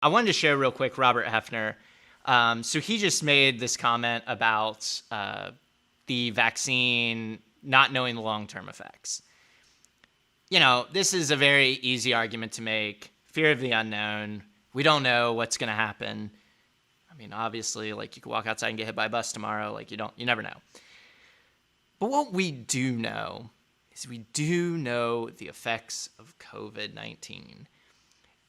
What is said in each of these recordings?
I wanted to share real quick Robert Hefner. So he just made this comment about the vaccine not knowing the long-term effects. This is a very easy argument to make. Fear of the unknown. We don't know what's going to happen. I mean, obviously, you could walk outside and get hit by a bus tomorrow. You never know. But what we do know is we do know the effects of COVID-19.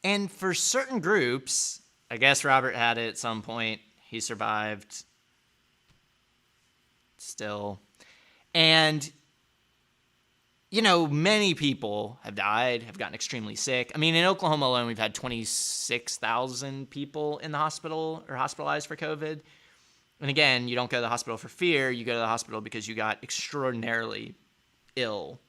And for certain groups, I guess Robert had it at some point. He survived still. And, many people have died, have gotten extremely sick. I mean, in Oklahoma alone, we've had 26,000 people in the hospital or hospitalized for COVID. And again, you don't go to the hospital for fear. You go to the hospital because you got extraordinarily ill.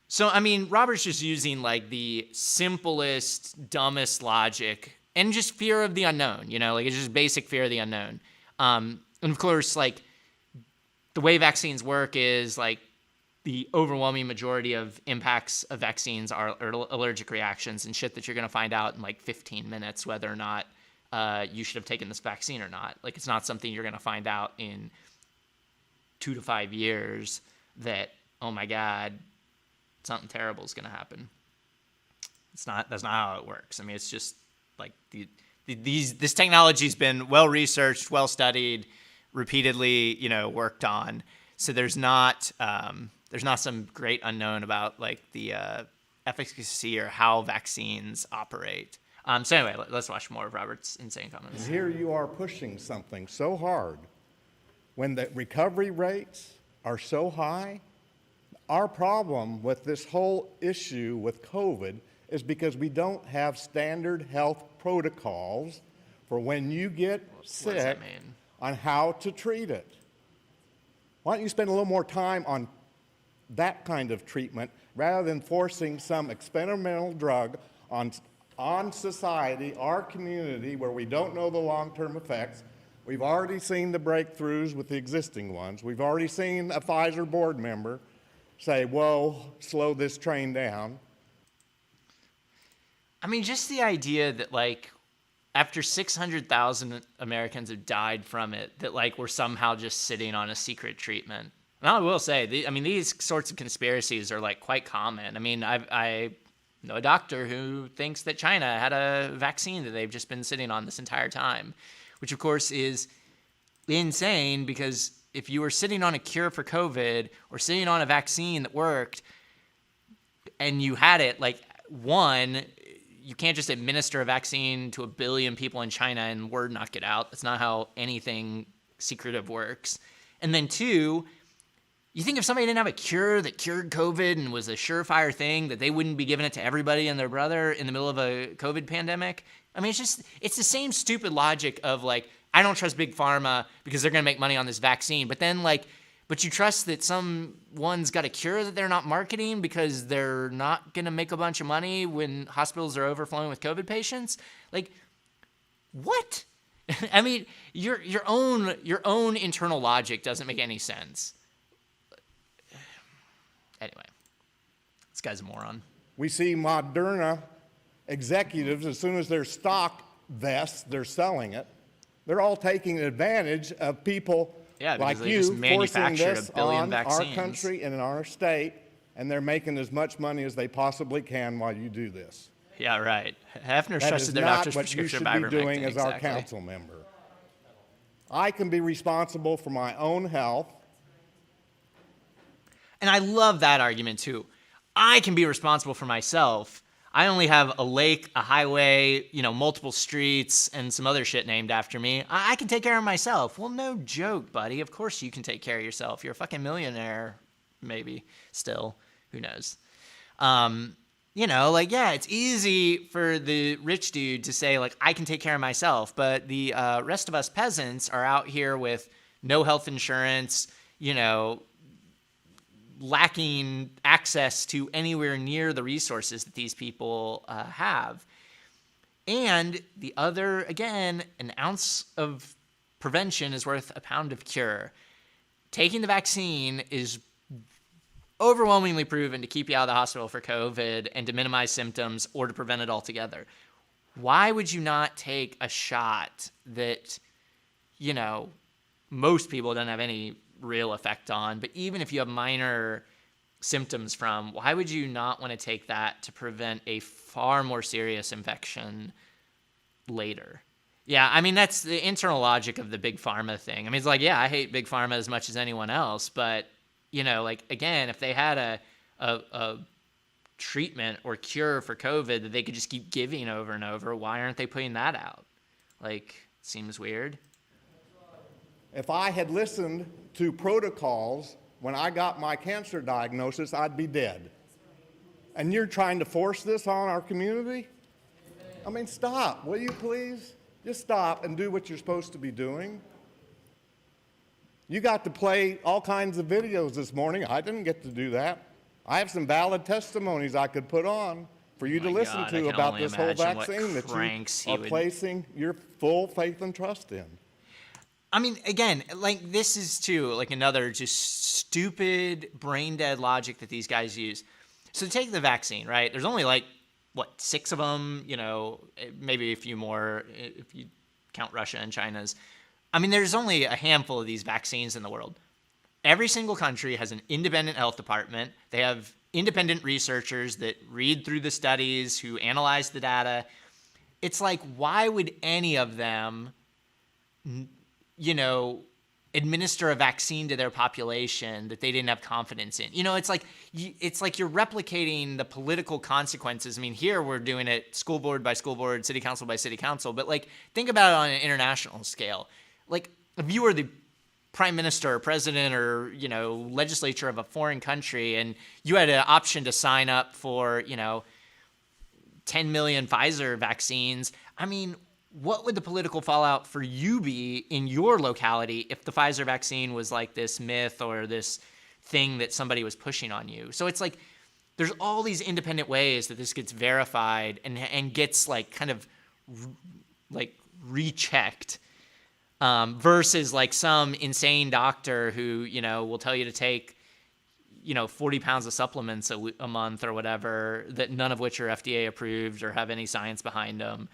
So, I mean, Robert's just using the simplest, dumbest logic and just fear of the unknown, it's just basic fear of the unknown. And of course, the way vaccines work is the overwhelming majority of impacts of vaccines are allergic reactions and shit that you're going to find out in 15 minutes, whether or not you should have taken this vaccine or not. It's not something you're going to find out in 2 to 5 years that, oh my God, something terrible is going to happen. That's not how it works. I mean, it's just this technology's been well researched, well studied, repeatedly, worked on. So there's not some great unknown about the efficacy or how vaccines operate. So anyway, let's watch more of Robert's insane comments. And here you are pushing something so hard when the recovery rates are so high. Our problem with this whole issue with COVID is because we don't have standard health protocols for when you get sick on how to treat it. Why don't you spend a little more time on that kind of treatment rather than forcing some experimental drug on society, our community, where we don't know the long-term effects. We've already seen the breakthroughs with the existing ones. We've already seen a Pfizer board member say, whoa, slow this train down. I mean, just the idea that after 600,000 Americans have died from it, that we're somehow just sitting on a secret treatment. And I will say, these sorts of conspiracies are quite common. I mean, I know a doctor who thinks that China had a vaccine that they've just been sitting on this entire time, which of course is insane because if you were sitting on a cure for COVID or sitting on a vaccine that worked and you had it, one, you can't just administer a vaccine to 1 billion people in China and word not get out. That's not how anything secretive works. And then two, you think if somebody didn't have a cure that cured COVID and was a surefire thing, that they wouldn't be giving it to everybody and their brother in the middle of a COVID pandemic? I mean, it's the same stupid logic of I don't trust Big Pharma because they're going to make money on this vaccine. But then but you trust that someone's got a cure that they're not marketing because they're not going to make a bunch of money when hospitals are overflowing with COVID patients? What? I mean, your own internal logic doesn't make any sense. Anyway, this guy's a moron. We see Moderna executives, as soon as their stock vests, they're selling it. They're all taking advantage of people like you forcing this on our country and in our state, and they're making as much money as they possibly can while you do this. Yeah, right. Hefner trusted their doctor's prescription by ivermectin. That is not what you should be doing as our council member. I can be responsible for my own health. And I love that argument too. I can be responsible for myself. I only have a lake, a highway, multiple streets, and some other shit named after me. I can take care of myself. Well, no joke, buddy. Of course you can take care of yourself. You're a fucking millionaire, maybe, still. Who knows? It's easy for the rich dude to say, I can take care of myself. But the rest of us peasants are out here with no health insurance, lacking access to anywhere near the resources that these people have. And the other, again, an ounce of prevention is worth a pound of cure. Taking the vaccine is overwhelmingly proven to keep you out of the hospital for COVID and to minimize symptoms or to prevent it altogether. why would you not take a shot that, you know, most people don't have any real effect on, but even if you have minor symptoms from, why would you not want to take that to prevent a far more serious infection later? Yeah, I mean, that's the internal logic of the big pharma thing. I mean, it's like, yeah, I hate big pharma as much as anyone else, but, you know, like, again, if they had a treatment or cure for COVID that they could just keep giving over and over, why aren't they putting that out? Like, seems weird. If I had listened to protocols when I got my cancer diagnosis, I'd be dead. And you're trying to force this on our community? I mean, stop, will you please? Just stop and do what you're supposed to be doing. You got to play all kinds of videos this morning. I didn't get to do that. I have some valid testimonies I could put on for you to listen to about this whole vaccine that you are placing your full faith and trust in. I mean, again, like, this is too, like, another just stupid, brain-dead logic that these guys use. So take the vaccine, right? There's only, like, what, 6 of them, you know, maybe a few more if you count Russia and China's. I mean, there's only a handful of these vaccines in the world. Every single country has an independent health department. They have independent researchers that read through the studies, who analyze the data. It's like, why would any of them, you know, administer a vaccine to their population that they didn't have confidence in? You know, it's like you're replicating the political consequences. I mean, here we're doing it school board by school board, city council by city council, but, like, think about it on an international scale. Like, if you were the prime minister or president or, you know, legislature of a foreign country and you had an option to sign up for, you know, 10 million Pfizer vaccines, I mean, what would the political fallout for you be in your locality if the Pfizer vaccine was like this myth or this thing that somebody was pushing on you? So it's like, there's all these independent ways that this gets verified and gets, like, kind of like rechecked, versus, like, some insane doctor who, you know, will tell you to take, you know, 40 pounds of supplements a month or whatever, that none of which are FDA approved or have any science behind them.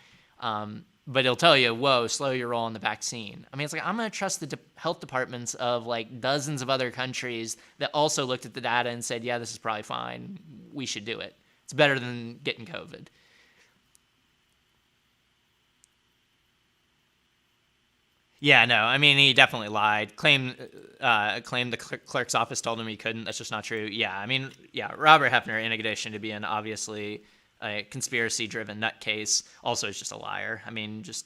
But he'll tell you, whoa, slow your roll on the vaccine. I mean, it's like, I'm going to trust the health departments of, like, dozens of other countries that also looked at the data and said, yeah, this is probably fine. We should do it. It's better than getting COVID. Yeah, no, I mean, he definitely lied. Claimed the clerk's office told him he couldn't. That's just not true. Yeah, I mean, yeah, Robert Hefner, in addition to being obviously a conspiracy-driven nutcase, also is just a liar. I mean, just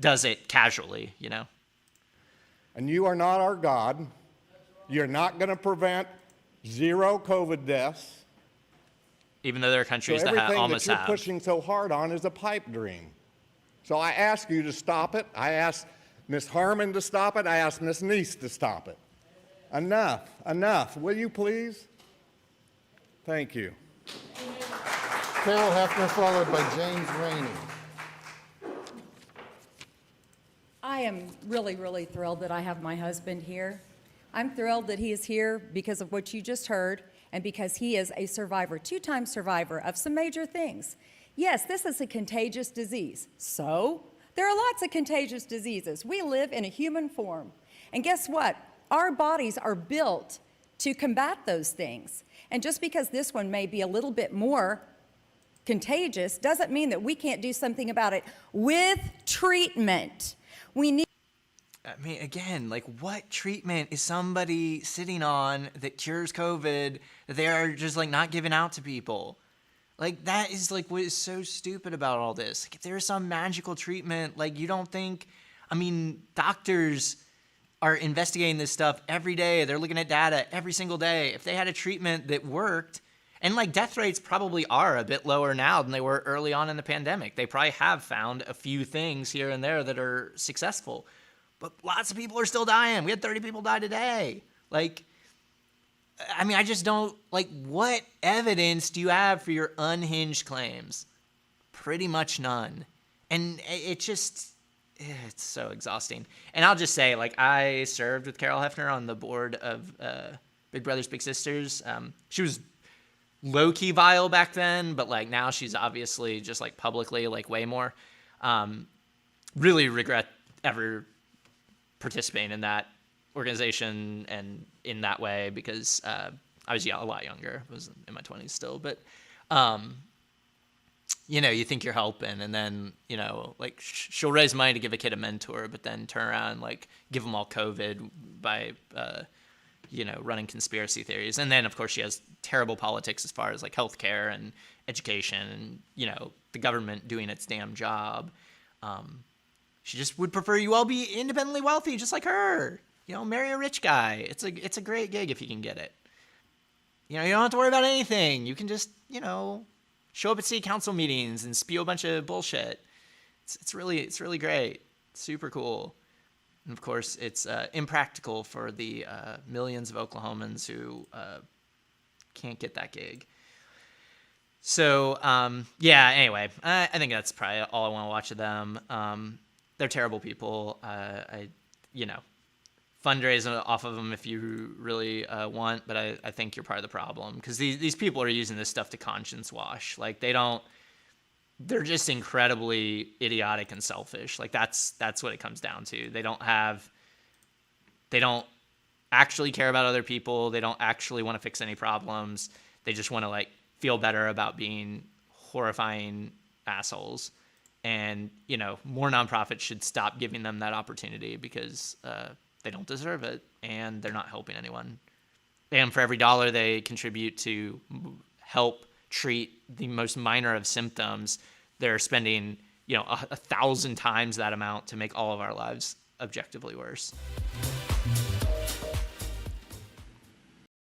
does it casually, you know? And you are not our God. You're not going to prevent 0 COVID deaths. Even though there are countries that almost have. Everything that you're pushing so hard on is a pipe dream. So I ask you to stop it. I ask Ms. Harmon to stop it. I ask Ms. Neese to stop it. Enough, enough. Will you please? Thank you. Carol Hefner, followed by James Rainey. I am really, really thrilled that I have my husband here. I'm thrilled that he is here because of what you just heard and because he is a survivor, 2-time survivor of some major things. Yes, this is a contagious disease. So there are lots of contagious diseases. We live in a human form. And guess what? Our bodies are built to combat those things. And just because this one may be a little bit more contagious doesn't mean that we can't do something about it with treatment. We need. I mean, again, like, what treatment is somebody sitting on that cures COVID that they are just, like, not giving out to people? Like, that is, like, what is so stupid about all this. Like, if there is some magical treatment, like, you don't think, I mean, doctors are investigating this stuff every day. They're looking at data every single day. If they had a treatment that worked, and, like, death rates probably are a bit lower now than they were early on in the pandemic. They probably have found a few things here and there that are successful. But lots of people are still dying. We had 30 people die today. Like, I mean, I just don't, like, what evidence do you have for your unhinged claims? Pretty much none. And it just, it's so exhausting. And I'll just say, like, I served with Carol Hefner on the board of Big Brothers Big Sisters. She was low-key vile back then, but like now she's obviously just like publicly like way more. Really regret ever participating in that organization and in that way, because I was a lot younger. I was in my 20s still, but you know, you think you're helping, and then, you know, like she'll raise money to give a kid a mentor, but then turn around and like give them all COVID by you know, running conspiracy theories. And then of course she has terrible politics as far as like healthcare and education and, you know, the government doing its damn job. She just would prefer you all be independently wealthy, just like her. You know, marry a rich guy. It's a great gig if you can get it. You know, you don't have to worry about anything. You can just, you know, show up at city council meetings and spew a bunch of bullshit. It's really great. It's super cool. And of course, it's impractical for the millions of Oklahomans who can't get that gig. So, yeah, anyway, I think that's probably all I want to watch of them. They're terrible people. You know, fundraise off of them if you really want, but I think you're part of the problem, because these people are using this stuff to conscience wash. Like, they're just incredibly idiotic and selfish. Like, that's what it comes down to. They don't actually care about other people. They don't actually want to fix any problems. They just want to like feel better about being horrifying assholes. And, you know, more nonprofits should stop giving them that opportunity, because they don't deserve it and they're not helping anyone. And for every dollar they contribute to help treat the most minor of symptoms, they're spending, you know, 1,000 times that amount to make all of our lives objectively worse.